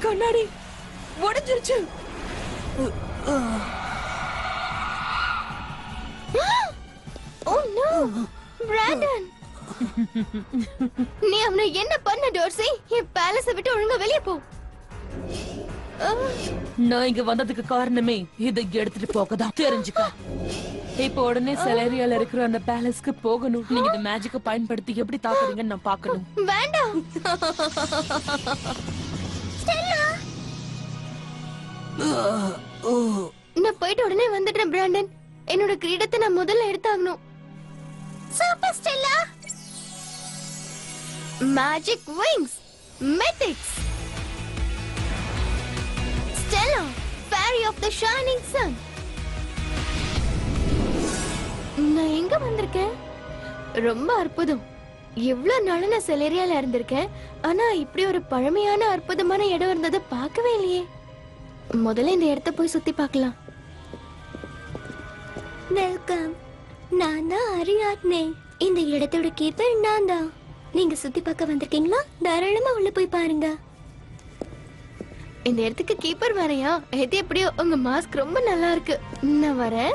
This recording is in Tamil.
கண்ணாடி உடைஞ்சிருச்சு. ஓ நோ பிராண்டன், நீ அவனை என்ன பண்ண டோர்சி? என் பேலஸை விட்டு ஒழுங்கா வெளியே போ. நான் இங்க வந்ததுக்கு காரணமே இதை எடுத்துட்டு போகதான். தெரிஞ்சுக்க. இப்ப உடனே செலேரியால இருக்கிற அந்த பேலஸ்க்கு போகணும். நீங்க இந்த மேஜிக்க பயன்படுத்தி எப்படி தாக்குறீங்கன்னு நான் பார்க்கணும். வேண்டாம் ஸ்டெல்லா, நான் போயிட்டு உடனே வந்துடுறேன் பிராண்டன். என்னோட கிரீடத்தை நான் முதல்ல எடுத்தாகணும். சூப்பர் ஸ்டெல்லா, மேஜிக் விங்ஸ் மெத்திக்ஸ் Stella, fairy of the shining sun. நான் எங்க வந்திருக்கேன்? ரொம்ப அற்புதம். எவ்வளவு நாளா நான் செலேரியால இருந்திருக்கேன், ஆனா இப்படி ஒரு பழமையான அற்புதமான இடம் இருந்ததை பார்க்கவே இல்லையே. முதல்ல இந்த இடத்த போய் சுத்தி பார்க்கலாம். வெல்கம், நான் தான் அரியாத்னே. இந்த இடத்தோட கீப்பர் நான் தான். நீங்க சுத்தி பார்க்க வந்திருக்கீங்களா? தாராளமா உள்ள போய் பாருங்க. இந்த இடத்துக்கு கீப்பர் வரையா? எது எப்படியோ உங்க மாஸ்க் ரொம்ப நல்லா இருக்கு. நான் வரேன்.